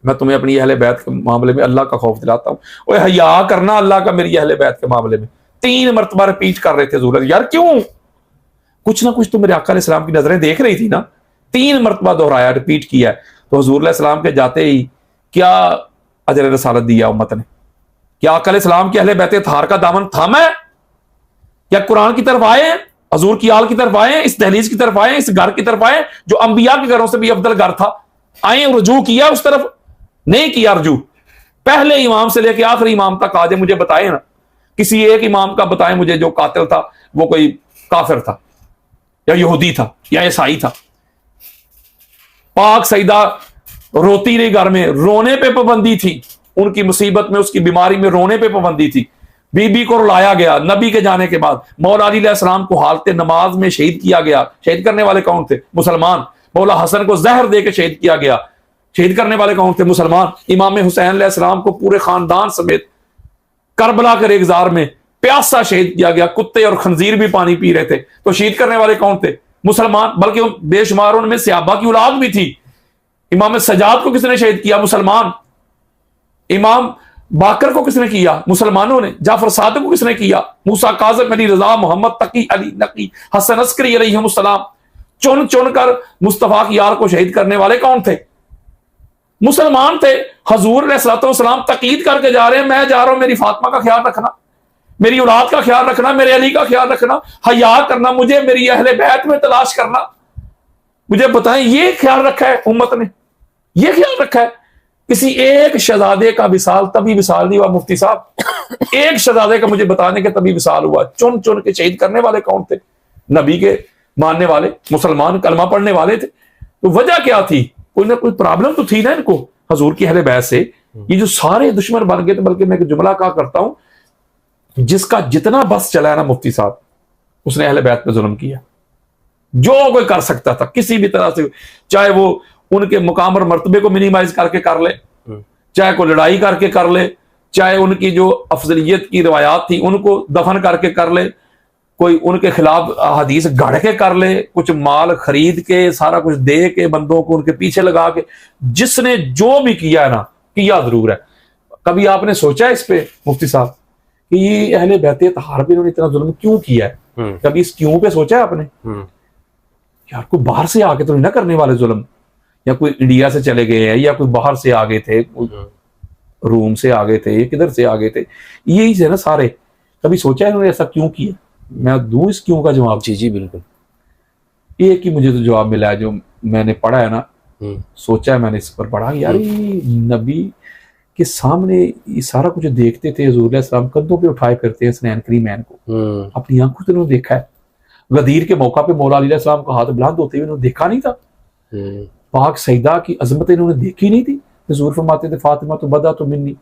मैं तुम्हें अपनी अहले बैत के मामले में अल्लाह का खौफ दिलाता हूँ, और हया करना अल्लाह का मेरी अहले बैत के मामले में। 3 मरतबा रिपीट कर रहे थे हजूर। यार क्यों? कुछ ना कुछ तो मेरे आका अलैहिस्सलाम की नजरें देख रही थी ना। 3 मरतबा दोहराया, रिपीट किया है। तो हजूर अलैहिस्सलाम के जाते ही क्या अजर रसालत दिया उम्मत ने? क्या आका अलैहिस्सलाम के अहले बैत थार का दामन थामा है? क्या कुरान की तरफ आए हैं, हजूर की आल की तरफ आए हैं, इस दहलीज की तरफ आए हैं, इस घर की तरफ आए हैं जो अंबिया के घरों से भी अफदल घर था, आए रुजू किया उस तरफ? नहीं किया रुजू। पहले इमाम से लेकर आखिरी इमाम तक आज मुझे बताए ना, किसी एक इमाम का बताएं मुझे जो कातिल था वो कोई काफिर था या यहूदी था या ईसाई था। पाक सईदा रोती रही घर में, रोने पे पाबंदी थी, उनकी मुसीबत में, उसकी बीमारी में रोने पे पाबंदी थी। बीबी को रुलाया गया नबी के जाने के बाद। मौला अली अलैहिस्सलाम को हालते नमाज में शहीद किया गया। शहीद करने वाले कौन थे? मुसलमान। मौला हसन को जहर दे के शहीद किया गया। शहीद करने वाले कौन थे? मुसलमान। इमाम हुसैन अलैहिस्सलाम को पूरे खानदान समेत करबला के रेगिस्तान में प्यासा शहीद किया गया। कुत्ते और खंजीर भी पानी पी रहे थे। तो शहीद करने वाले कौन थे? मुसलमान। बल्कि बेशुमार उनमें सहाबा की औलाद भी थी। इमाम सज्जाद को किसने शहीद किया? मुसलमान। इमाम बाकर को किसने किया? मुसलमानों ने। जाफर सादिक को किसने किया? मूसा काज़िम, अली रजा, मोहम्मद तकी, अली नकी, हसन अस्करी अलैहिमुस्सलाम। चुन चुन कर मुस्तफा की यार को शहीद करने वाले कौन थे? मुसलमान थे। हजूर अलैहिस्सलाम तकीद करके जा रहे हैं, मैं जा रहा हूं, मेरी फातिमा का ख्याल रखना, मेरी औलाद का ख्याल रखना, मेरे अली का ख्याल रखना, हया करना, मुझे मेरी अहले बैत में तलाश करना। मुझे बताएं, ये ख्याल रखा है उम्मत ने? ये ख्याल रखा है? किसी एक शहजादे का विसाल तभी विसाल नहीं हुआ मुफ्ती साहब। एक शहजादे का मुझे बताने के तभी विसाल हुआ। चुन चुन के शहीद करने वाले कौन थे? नबी के मानने वाले मुसलमान, कलमा पढ़ने वाले थे। तो वजह क्या थी? कोई ना कोई प्रॉब्लम तो थी ना इनको हजूर की अहले बैत से। ये जो सारे दुश्मन बन गए थे, बल्कि मैं एक जुमला कहा करता हूं, जिसका जितना बस चला है ना मुफ्ती साहब, उसने अहले बैत पे जुल्म किया। जो कोई कर सकता था किसी भी तरह से, चाहे वो उनके मुकाम और मर्तबे को मिनिमाइज करके कर ले, चाहे कोई लड़ाई करके कर ले, चाहे उनकी जो अफजलियत की रवायात थी उनको दफन करके कर ले, कोई उनके खिलाफ हदीस गढ़ के कर ले, कुछ माल खरीद के, सारा कुछ दे के, बंदों को उनके पीछे लगा के, जिसने जो भी किया है ना, किया जरूर है। कभी आपने सोचा इस पे मुफ्ती साहब कि ये अहले बैत तहार पे इन्होंने इतना जुल्म क्यों किया है? कभी इस क्यों पे सोचा है आपने? यार कोई बाहर से आके तो नहीं ना करने वाले जुल्म, या कोई इंडिया से चले गए हैं, या कोई बाहर से आ गए थे, रूम से आ गए थे, किधर से आ गए थे, यही है ना सारे। कभी सोचा है इन्होंने ऐसा क्यों किया? मैं दूं इस क्यों का जवाब? जी जी बिल्कुल। एक ही मुझे तो जवाब मिला है, जो मैंने पढ़ा है ना, सोचा है मैंने इस पर पढ़ा। यार नबी के सामने ये सारा कुछ देखते थे, हुजूर अलैहिस्सलाम कंधों पे उठाए करते हैं स्नैन करीमैन को, अपनी आंखों से उन्होंने देखा है। गदीर के मौका पे मौला अली अलैहिस्सलाम का हाथ बुलंद होते हुए उन्होंने देखा नहीं था। पाक सईदा की अजमत इन्होंने देखी नहीं थी। हुजूर फरमाते थे फातिमा तो बदा तो मिन्नी।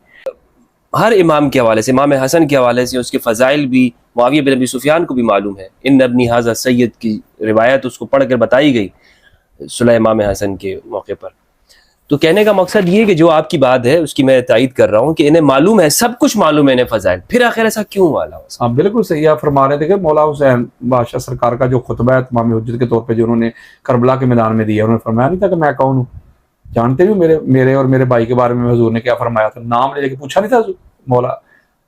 हर इमाम के हवाले से, इमाम हसन के हवाले से उसके फ़ज़ाइल भी मुआविया बिन अबी सुफियान को भी मालूम है। इन अब्नी हाज़ा सैयद की रिवायत उसको पढ़ कर बताई गई सुलह इमाम हसन के मौके पर। तो कहने का मकसद ये कि जो आपकी बात है उसकी मैं तायीद कर रहा हूँ कि इन्हें मालूम है, सब कुछ मालूम है इन्हें फ़ज़ाइल, फिर आखिर ऐसा क्यों वाला? हाँ बिल्कुल सही आप फरमा रहे थे कि मौला हुसैन बादशाह सरकार का जो खुतबा है तमाम हुज्जत के तौर पे जो उन्होंने करबला के मैदान में दिया, उन्होंने फरमाया नहीं था कि मैं कौन हूँ? जानते भी मेरे और मेरे भाई के बारे में हुजूर ने क्या फरमाया था? नाम लेके पूछा नहीं था मौला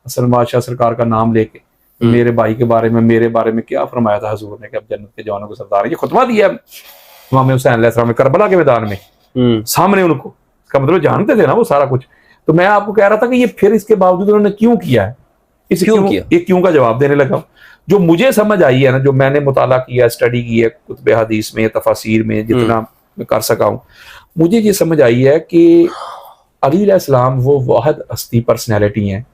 हसन बादशाह सरकार का नाम लेके, मेरे भाई के बारे में, मेरे बारे में क्या फरमाया था हुजूर ने कि अब जन्नत के जवानों को सरदार। ये खुतबा दिया इमाम हुसैन अलैहिस्सलाम ने करबला के मैदान में सामने उनको, इसका मतलब जानते थे ना वो सारा कुछ। तो मैं आपको कह रहा था कि ये फिर इसके बावजूद उन्होंने क्यों किया है, इस क्यों का जवाब देने लगा। जो मुझे समझ आई है ना, जो मैंने मुताला किया, स्टडी की है कुतुब हदीस में, तफासीर में, जितना मैं कर सका हूं, मुझे ये समझ आई है कि अली अलैहिस्सलाम वो वाहिद हस्ती पर्सनैलिटी हैं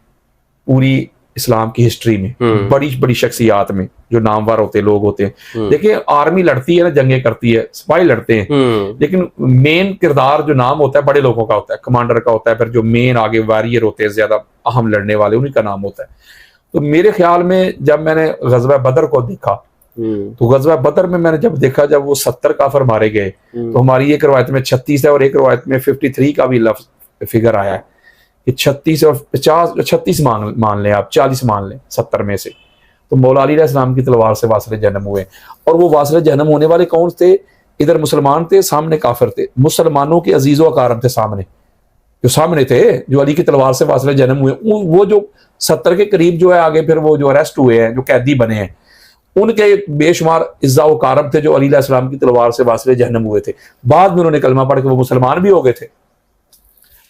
पूरी इस्लाम की हिस्ट्री में, बड़ी बड़ी शख्सियात में जो नामवर होते लोग होते हैं। देखिए आर्मी लड़ती है ना, जंगें करती है, सिपाही लड़ते हैं, लेकिन मेन किरदार जो नाम होता है बड़े लोगों का होता है, कमांडर का होता है, फिर जो मेन आगे वॉरियर होते हैं ज्यादा अहम लड़ने वाले, उन्हीं का नाम होता है। तो मेरे ख्याल में जब मैंने गज़वा बदर को देखा, तो गज़वा बदर में मैंने जब देखा जब वो 70 काफिर मारे गए, तो हमारी एक रवायत में 36 है और एक रवायत में 53 का भी लफ्ज फिगर आया है कि 36 और 50, 36 मान लें आप, 40 मान लें 70 में से। तो मौला अली अलैहिस्सलाम की तलवार से वासिल जहन्नम हुए, और वो वासिल जहन्नम होने वाले कौन थे? इधर मुसलमान थे, सामने काफिर थे। मुसलमानों के अजीजो अकारम थे सामने, जो सामने थे, जो अली की तलवार से वासिल जहन्नम हुए। वो जो 70 के करीब जो है आगे फिर वो जो अरेस्ट हुए हैं, जो कैदी बने हैं, उनके बेशुमार इज्जा वकारम थे जो अली अलैहिस्सलाम की तलवार से वासिल जहन्नम हुए थे। बाद में उन्होंने कलमा पढ़ के वो मुसलमान भी हो गए थे।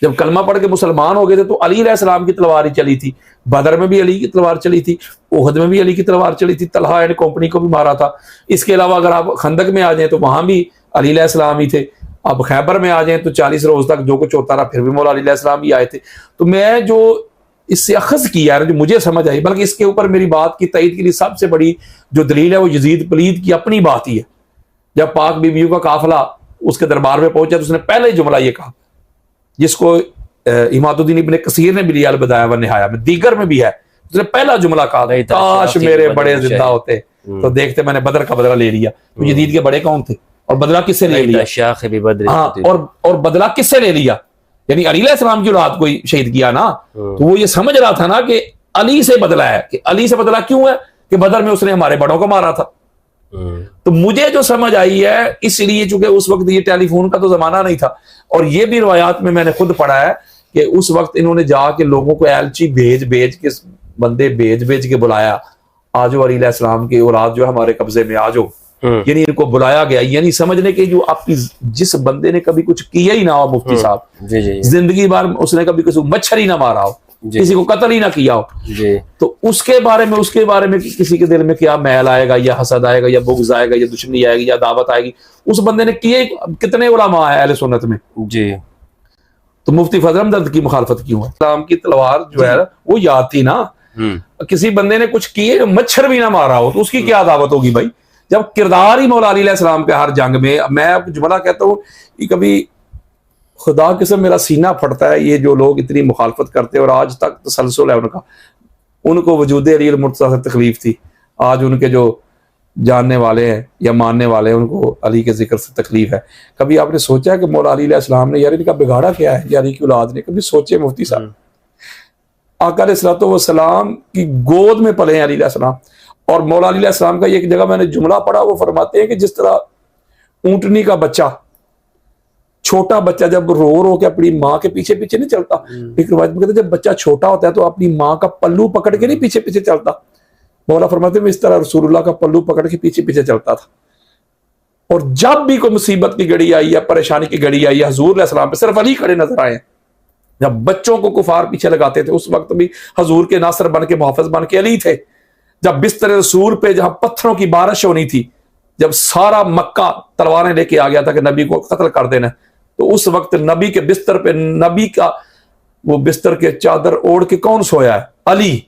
जब कलमा पढ़ के मुसलमान हो गए थे तो अली अलैहिस्सलाम की तलवार ही चली थी। बदर में भी अली की तलवार चली थी, उहद में भी अली की तलवार चली थी, तलहा एंड कंपनी को भी मारा था। इसके अलावा अगर आप खंदक में आ जाए तो वहां भी अली अलैहिस्सलाम ही थे। अब खैबर में आ जाए तो 40 रोज तक जो कुछ होता रहा, फिर भी मौला अली अलैहिस्सलाम ही आए थे। तो मैं जो इससे अखज़ किया है, जो मुझे समझ आई, बल्कि इसके ऊपर मेरी बात की तईद के लिए सबसे बड़ी जो दलील है वो यजीद पलीद की अपनी बात ही है। जब पाक बीवियों का काफिला उसके दरबार में पहुंचा तो उसने पहले ही जुमला ये कहा, जिसको इमादुद्दीन इब्ने कसीर ने भी लिया बताया व निहाया में, दीगर में भी है। उसने पहला जुमला कहा, काश मेरे बड़े जिंदा होते तो देखते मैंने बदर का बदला ले लिया। तो यजीद के बड़े कौन थे और बदला किससे ले लिया? हाँ, और बदला किससे ले लिया? यानी अली अलैहिस्सलाम की औलाद कोई शहीद किया ना, तो वो ये समझ रहा था ना कि अली से बदला है। कि अली से बदला क्यों है? कि बदर में उसने हमारे बड़ों को मारा था। तो मुझे जो समझ आई है, इसलिए चूंकि उस वक्त ये टेलीफोन का तो जमाना नहीं था, और ये भी रिवायात में मैंने खुद पढ़ा है कि उस वक्त इन्होंने जाके लोगों को एलची भेज के, बंदे भेज के बुलाया, आजो अली अलैहिस्सलाम की औलाद जो हमारे कब्जे में आजो। यानी इनको बुलाया गया, यानी समझने के जो आपकी जिस बंदे ने कभी कुछ किया ही ना हो, मुफ्ती साहब, जिंदगी भर उसने कभी किसी मच्छर ही ना मारा हो, किसी को कत्ल ही ना किया हो, तो उसके बारे में किसी के दिल में क्या मैल आएगा, या हसद आएगा, या बुग़्ज़ आएगा, या दुश्मनी आएगी, या दावत आएगी? उस बंदे ने किए कितने उलमा है अहले सुन्नत में जी। तो मुफ्ती फजल अहमद की मुखालफत क्यों है? इस्लाम की तलवार जो है वो याद थी ना। किसी बंदे ने कुछ किए, मच्छर भी ना मारा हो, तो उसकी क्या दावत होगी भाई? जब किरदार ही मौला अली अलैहिस्सलाम के हर जंग में, मैं जुमला कहता हूँ कि कभी खुदा किस्म मेरा सीना फटता है, ये जो लोग इतनी मुखालफत करते हैं और आज तक तसलसल है उनका, उनको वजूद अली मुर्तज़ा से तकलीफ थी, आज उनके जो जानने वाले हैं या मानने वाले हैं उनको अली के जिक्र से तकलीफ है। कभी आपने सोचा कि मौला अली अलैहिस्सलाम ने, यार इनका बिगाड़ा क्या है, अली की औलाद ने? कभी सोचे मुफ्ती साहब? आका अलैहिस्सलाम की गोद में पले हैं अली अलैहिस्सलाम, और मौला अली अलैहिस्सलाम का एक जगह मैंने जुमला पढ़ा, वो फरमाते हैं कि जिस तरह ऊंटनी का बच्चा, छोटा बच्चा जब रो के अपनी माँ के पीछे पीछे नहीं चलता, एक रिवायत में कहते हैं जब बच्चा छोटा होता है तो अपनी माँ का पल्लू पकड़ के नहीं पीछे पीछे चलता, मौला फरमाते हैं इस तरह रसूलुल्लाह का पल्लू पकड़ के पीछे पीछे चलता था। और जब भी कोई मुसीबत की घड़ी आई या परेशानी की घड़ी आई, हुजूर अलैहिस्सलाम पे सिर्फ अली खड़े नजर आए। जब बच्चों को कुफार पीछे लगाते थे, उस वक्त भी हुजूर के नासर बन के, मुहाफिज बन के अली थे। जब बिस्तर रसूल पे जहां पत्थरों की बारिश होनी थी, जब सारा मक्का तलवारें लेके आ गया था कि नबी को कत्ल कर देना, तो उस वक्त नबी के बिस्तर पे, नबी का वो बिस्तर के चादर ओढ़ के कौन सोया है? अली।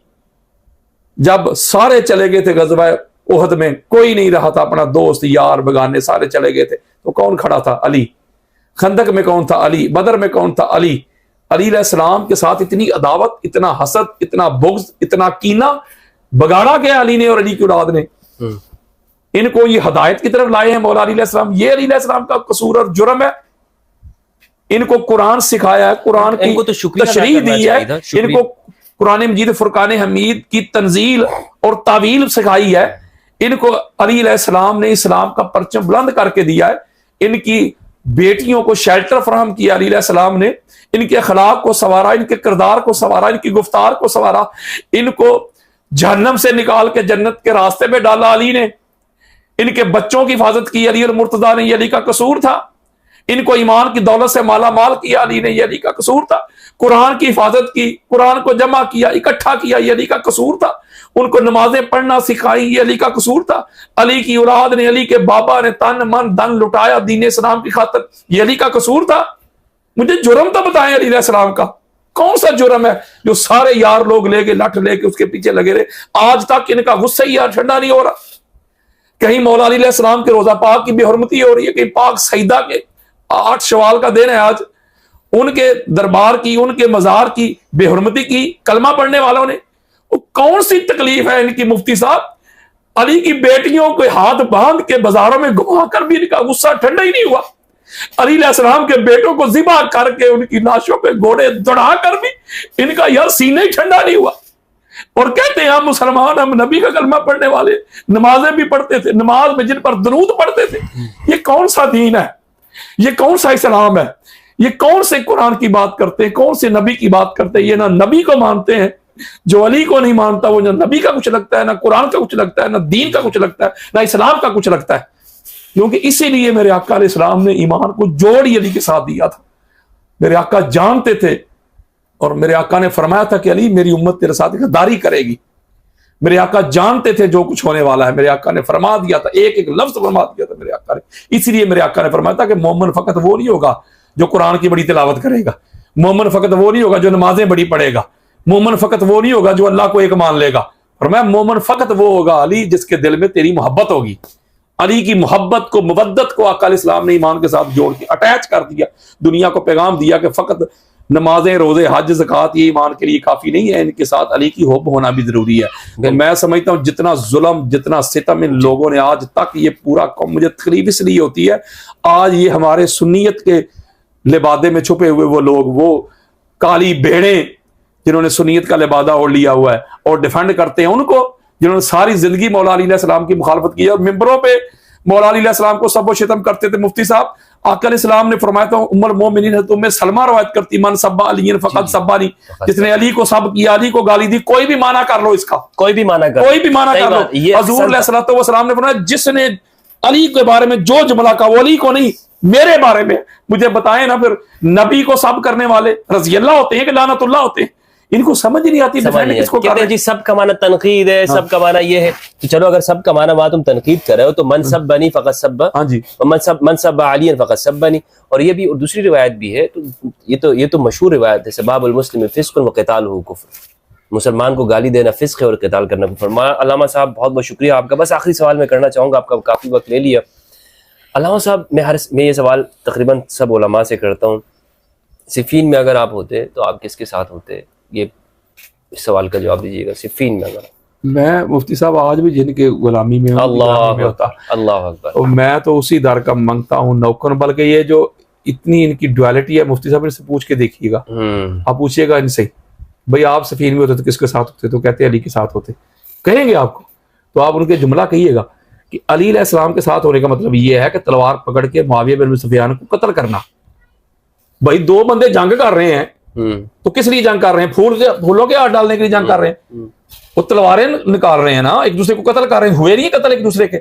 जब सारे चले गए थे गज़वा उहद में, कोई नहीं रहा था, अपना दोस्त यार बगाने सारे चले गए थे, तो कौन खड़ा था? अली। खंदक में कौन था? अली। बदर में कौन था? अली। अली अलैहिस्सलाम के साथ इतनी अदावत, इतना हसद, इतना बुग़्ज़, इतना कीना बगाड़ा गया अली ने और अली की औलाद ने। इनको ये हिदायत की तरफ लाए हैं मौला अली अलैहिस्सलाम। ये अली अलैहिस्सलाम का कसूर और जुर्म है। इनको कुरान सिखाया है, कुरान की तशरीह दी है, इनको कुरान मजीद फुरकान हमीद की तंजील और तावील सिखाई है। इनको अली अलैहिस्सलाम ने इस्लाम का परचम बुलंद करके दिया है। इनकी बेटियों को शेल्टर फराहम किया अली अलैहिस्सलाम ने, इनके अखलाक को संवारा, इनके किरदार को संवारा, इनकी गुफ्तार को संवारा, इनको जहन्नम से निकाल के जन्नत के रास्ते पे डाला अली ने। इनके बच्चों की हिफाजत की अली और मुर्तजा ने, ये अली का कसूर था। इनको ईमान की दौलत से माला माल किया अली ने, ये अली का कसूर था। कुरान की हिफाजत की, कुरान को जमा किया, इकट्ठा किया, ये अली का कसूर था। उनको नमाजें पढ़ना सिखाई, ये अली का कसूर था। अली की औलाद ने, अली के बाबा ने तन मन धन लुटाया दीन इस्लाम की खातिर, ये अली का कसूर था। मुझे जुर्म तो बताएं अली अलैहिस्सलाम का। कौन सा जुर्म है जो सारे यार लोग लेके लठ लेके उसके पीछे लगे रहे, आज तक इनका गुस्सा ही यार ठंडा नहीं हो रहा। कहीं मौला अली अलैहिस्सलाम के रोजा पाक की बेहुरमती हो रही है, कहीं पाक सईदा के 8 शवाल का दिन है आज, उनके दरबार की, उनके मजार की बेहुरमती की कलमा पढ़ने वालों ने। वो कौन सी तकलीफ है इनकी मुफ्ती साहब? अली की बेटियों को हाथ बांध के बाजारों में घुमाकर भी इनका गुस्सा ठंडा ही नहीं हुआ। अली अलैहिस्सलाम के बेटों को ज़िबा करके उनकी लाशों पे घोड़े दौड़ा कर भी इनका यार सीने ही ठंडा नहीं हुआ। और कहते हैं हम मुसलमान, हम नबी का कलमा पढ़ने वाले, नमाजें भी पढ़ते थे, नमाज में जिन पर दरूद पढ़ते थे। ये कौन सा दीन है? ये कौन सा इस्लाम है? ये कौन से कुरान की बात करते हैं, कौन से नबी की बात करते हैं? ये ना नबी को मानते हैं, जो अली को नहीं मानता वो ना नबी का कुछ लगता है, ना कुरान का कुछ लगता है, ना दीन का कुछ लगता है, ना इस्लाम का कुछ लगता है। क्योंकि इसीलिए मेरे आका अलैहिस्सलाम ने ईमान को जोड़ ही अली के साथ दिया था। मेरे आका जानते थे और मेरे आका ने फरमाया था कि अली मेरी उम्मत तेरे साथ गद्दारी करेगी। मेरे आका जानते थे जो कुछ होने वाला है, मेरे आका ने फरमा दिया था, एक एक लफ्ज फरमा दिया था मेरे आका ने। इसलिए मेरे आका ने फरमाया था कि मोमिन फकत वो नहीं होगा जो कुरान की बड़ी तिलावत करेगा, मोमिन फकत वो नहीं होगा जो नमाजें बड़ी पढ़ेगा, मोमिन फकत वो नहीं होगा जो अल्लाह को एक मान लेगा। फरमाया मोमिन फकत वो होगा अली जिसके दिल में तेरी मोहब्बत होगी। अली की मोहब्बत को, मुवद्दत को आका अलैहिस्सलाम ने ईमान के साथ जोड़ के अटैच कर दिया, दुनिया को पैगाम दिया कि फकत नमाजें, रोजे, हज, ज़कात ये ईमान के लिए काफी नहीं है, इनके साथ अली की हुब होना भी जरूरी है। तो मैं समझता हूँ जितना जुल्म, जितना सितम इन लोगों ने आज तक, ये पूरा कौम, मुझे तकलीफ इसलिए होती है आज ये हमारे सुन्नियत के लिबादे में छुपे हुए वो लोग, वो काली भेड़े जिन्होंने सुन्नियत का लिबादा ओढ़ लिया हुआ है और डिफेंड करते हैं उनको जिन्होंने सारी जिंदगी मौला अली अलैहिस्सलाम की मुखालफत की है और मिंबरों पे मौला अली अलैहिस्सलाम को सब शितम करते थे। मुफ्ती साहब, आका अलैहिस्सलाम ने फरमाया था उम्मुल मोमिनीन तुम्हें सलमा रवायत करती मन सब्बा अलीन फकत सब्बानी, जिसने अली को सब किया, अली को गाली दी, कोई भी माना कर लो इसका, कोई भी माना कर लो। हुजूर अलैहिस्सलाम ने फरमाया जिसने अली के बारे में जो जुमला का, वो अली को नहीं मेरे बारे में, मुझे बताएं ना फिर नबी को सब करने वाले रज़ी अल्लाह होते हैं कि लानतुल्लाह होते हैं? इनको समझ ही नहीं आती किसको कहते हैं। जी सब का माना तनकीद है, सब का माना ये है कि चलो अगर सब का माना वहां तुम तनकीद कर रहे हो तो मन सब बनी फकत सब, हाँ जी, मन सब अली फकत सब बनी। और ये भी दूसरी रिवायत भी है, तो ये तो मशहूर रिवायत है, सबाबुल मुस्लिम फिस्क व क़ितालुहु कुफ्र, मुसलमान को गाली देना फिस्क है और क़िताल करना कुफ्र। अल्लामा साहब बहुत बहुत शुक्रिया आपका। बस आखिरी सवाल मैं करना चाहूँगा, आपका काफ़ी वक्त ले लिया। अल्लामा साहब, मैं ये सवाल तकरीबन सब उलमा से करता हूँ, सिफ़ीन में अगर आप होते तो आप किसके साथ होते? ये इस सवाल का जवाब दीजिएगा। सिफ़ीन में अगर मैं मुफ्ती साहब आज भी जिनके गुलामी में होता, अल्लाह अकबर, और मैं तो उसी दर का मंगता हूँ नौकर। बल्कि ये जो इतनी इनकी डुअलिटी है मुफ्ती साहब, इनसे पूछ के देखिएगा, आप पूछिएगा इनसे भाई आप सफीन में होते तो किसके साथ होते? तो कहते अली के साथ होते, कहेंगे आपको। तो आप उनके जुमला कहिएगा कि अली अलैहिस्सलाम के साथ होने का मतलब ये है कि तलवार पकड़ के मुआविया बिन सुफियान को कत्ल करना। भाई दो बंदे जंग कर रहे हैं तो किस लिए जंग कर रहे हैं? फूलों के हाथ डालने के लिए जंग कर रहे हैं? वो तलवारें निकाल रहे हैं ना, एक दूसरे को कत्ल कर रहे हैं, हुए नहीं कत्ल एक दूसरे के।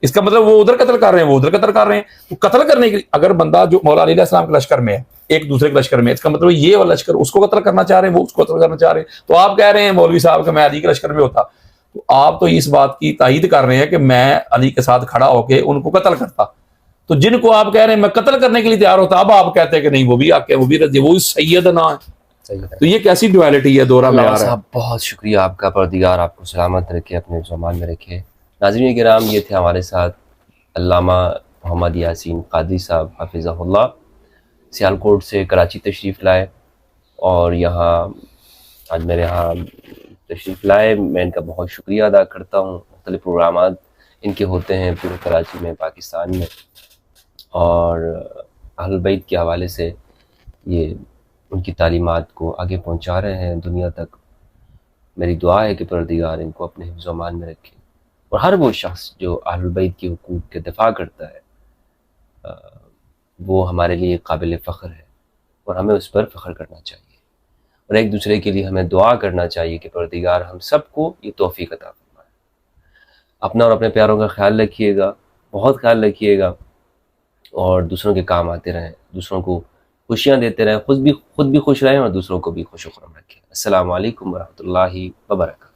इसका मतलब वो उधर कत्ल कर रहे हैं, वो उधर कत्ल कर रहे हैं। तो कत्ल करने के लिए अगर बंदा जो मौला अली अलैहिस्सलाम के लश्कर में है, एक दूसरे के लश्कर में, इसका मतलब ये वाला लश्कर उसको कत्ल करना चाह रहे हैं, वो उसको कत्ल करना चाह रहे हैं। तो आप कह रहे हैं मौलवी साहब का मैं अली के लश्कर में होता, तो आप तो इस बात की तायीद कर रहे हैं कि मैं अली के साथ खड़ा होकर उनको कत्ल करता। तो जिनको आप कह रहे हैं मैं कत्ल करने के लिए तैयार होता, अब आप कहते हैं कि नहीं वो भी आके वो भी रजी, वो सैयदना है। तो ये कैसी डुअलिटी है, दोहरा मेयार है। बहुत शुक्रिया आपका, परदिगार आपको सलामत रखे, अपने ज़मान में रखे। नाज़रीन किराम, ये थे हमारे साथ अल्लामा मोहम्मद यासीन क़ादरी साहब हफ़िज़हुल्लाह, सियालकोट से कराची तशरीफ़ लाए और यहाँ आज मेरे यहाँ तशरीफ़ लाए। मैं इनका बहुत शुक्रिया अदा करता हूँ। मुख्तलिफ़ प्रोग्राम इनके होते हैं पूरे कराची में, पाकिस्तान में, और अहल बैत के हवाले से ये उनकी तालीमात को आगे पहुंचा रहे हैं दुनिया तक। मेरी दुआ है कि परदिगार इनको अपने हिफ्ज़ व अमान में रखे और हर वो शख्स जो अहल बैत के हुकूक के दिफा करता है वो हमारे लिए काबिल फ़ख्र है और हमें उस पर फ़ख्र करना चाहिए और एक दूसरे के लिए हमें दुआ करना चाहिए कि परदिगार हम सबको ये तौफ़ीक़ अता फरमाए। अपना और अपने प्यारों का ख्याल रखिएगा, बहुत ख्याल रखिएगा और दूसरों के काम आते रहें, दूसरों को खुशियाँ देते रहें, खुद भी खुश रहें और दूसरों को भी खुश खुर्रम रखें। अस्सलामु अलैकुम व रहमतुल्लाहि व बरकातहू।